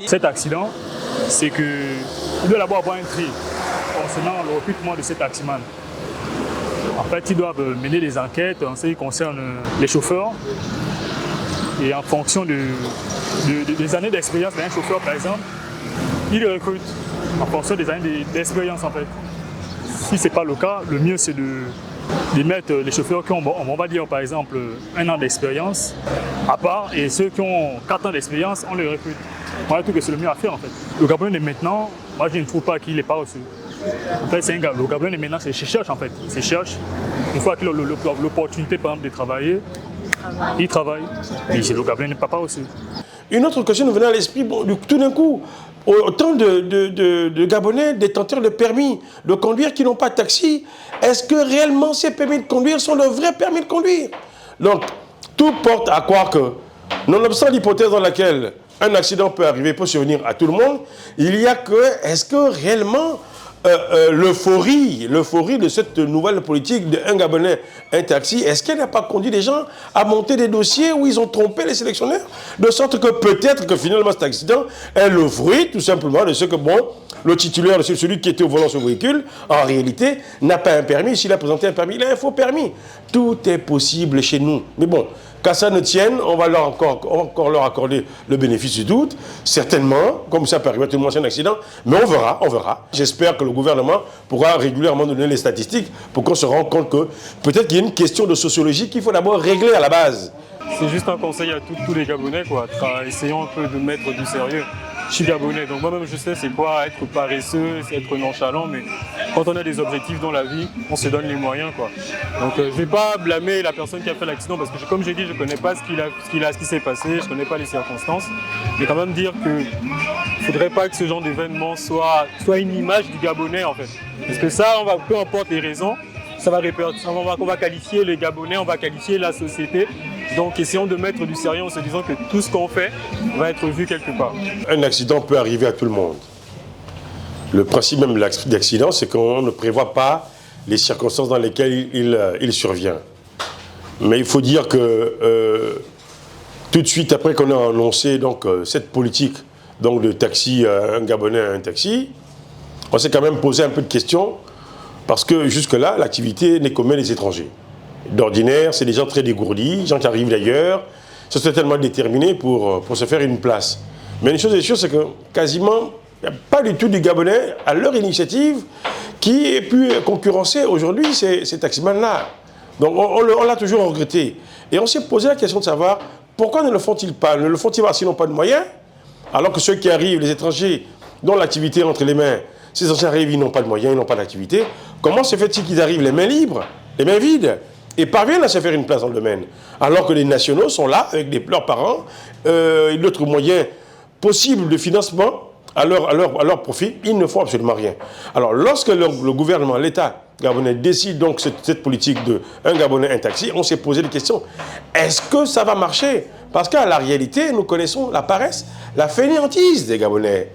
Cet accident, c'est qu'il doit d'abord avoir un tri concernant le recrutement de cet taximan. En fait, ils doivent mener des enquêtes en ce qui concerne les chauffeurs. Et en fonction des années d'expérience d'un chauffeur, par exemple, ils le recrutent en fonction des années d'expérience, en fait. Si ce n'est pas le cas, le mieux, c'est de mettre les chauffeurs qui ont, on va dire, par exemple, 1 an d'expérience à part, et ceux qui ont 4 ans d'expérience, on les recrute. Moi, je trouve que c'est le mieux à faire, en fait. Le Gabonais de maintenant, moi, je ne trouve pas qu'il n'est pas reçu. En fait, le Gabonais de maintenant, c'est cherche, en fait. C'est cherche. Une fois qu'il a l'opportunité, par exemple, de travailler, il travaille. Et le Gabonais n'est pas reçu. Une autre question nous venait à l'esprit, bon, tout d'un coup, autant de Gabonais détenteurs de permis de conduire qui n'ont pas de taxi, est-ce que réellement ces permis de conduire sont de vrais permis de conduire? Donc, tout porte à croire que, nonobstant l'hypothèse dans laquelle un accident peut arriver, peut survenir à tout le monde, il y a que, est-ce que réellement l'euphorie de cette nouvelle politique de un Gabonais, un taxi, est-ce qu'elle n'a pas conduit les gens à monter des dossiers où ils ont trompé les sélectionneurs? De sorte que peut-être que finalement cet accident est le fruit tout simplement de ce que, bon, le titulaire, celui qui était au volant de ce véhicule, en réalité, n'a pas un permis. S'il a présenté un permis, il a un faux permis. Tout est possible chez nous. Mais bon, qu'à ça ne tienne, on va encore leur accorder le bénéfice du doute. Certainement, comme ça peut arriver à tout le monde, c'est un accident. Mais on verra, on verra. J'espère que le gouvernement pourra régulièrement donner les statistiques pour qu'on se rende compte que peut-être qu'il y a une question de sociologie qu'il faut d'abord régler à la base. C'est juste un conseil à tous les Gabonais, quoi. Essayons un peu de mettre du sérieux. Je suis Gabonais, donc moi-même je sais c'est quoi être paresseux, être nonchalant, mais quand on a des objectifs dans la vie, on se donne les moyens, quoi. Donc je ne vais pas blâmer la personne qui a fait l'accident parce que comme j'ai dit, je ne connais pas ce qui s'est passé, je ne connais pas les circonstances, mais quand même dire qu'il ne faudrait pas que ce genre d'événement soit une image du Gabonais, en fait. Parce que ça, peu importe les raisons, on va qualifier les Gabonais, on va qualifier la société. Donc essayons de mettre du sérieux en se disant que tout ce qu'on fait va être vu quelque part. Un accident peut arriver à tout le monde. Le principe même de l'accident, c'est qu'on ne prévoit pas les circonstances dans lesquelles il survient. Mais il faut dire que tout de suite après qu'on a annoncé donc, cette politique donc, de taxi, un Gabonais à un taxi, on s'est quand même posé un peu de questions parce que jusque-là, l'activité n'est qu'aux mains des étrangers. D'ordinaire, c'est des gens très dégourdis, des gens qui arrivent d'ailleurs, ils sont tellement déterminés pour se faire une place. Mais une chose est sûre, c'est que quasiment, il n'y a pas du tout de Gabonais à leur initiative qui ait pu concurrencer aujourd'hui ces taximans-là. Donc on l'a toujours regretté. Et on s'est posé la question de savoir pourquoi ne le font-ils pas? Ne le font-ils pas s'ils n'ont pas de moyens? Alors que ceux qui arrivent, les étrangers, dont l'activité est entre les mains, ces étrangers arrivent, ils n'ont pas de moyens, ils n'ont pas d'activité. Comment se fait-il qu'ils arrivent les mains libres, les mains vides et parviennent à se faire une place dans le domaine, alors que les nationaux sont là avec leurs parents et d'autres moyens possibles de financement à leur profit, ils ne font absolument rien. Alors lorsque le gouvernement, l'État gabonais décide donc cette politique de un Gabonais, un taxi, on s'est posé des questions. Est-ce que ça va marcher? Parce qu'à la réalité, nous connaissons la paresse, la fainéantise des Gabonais.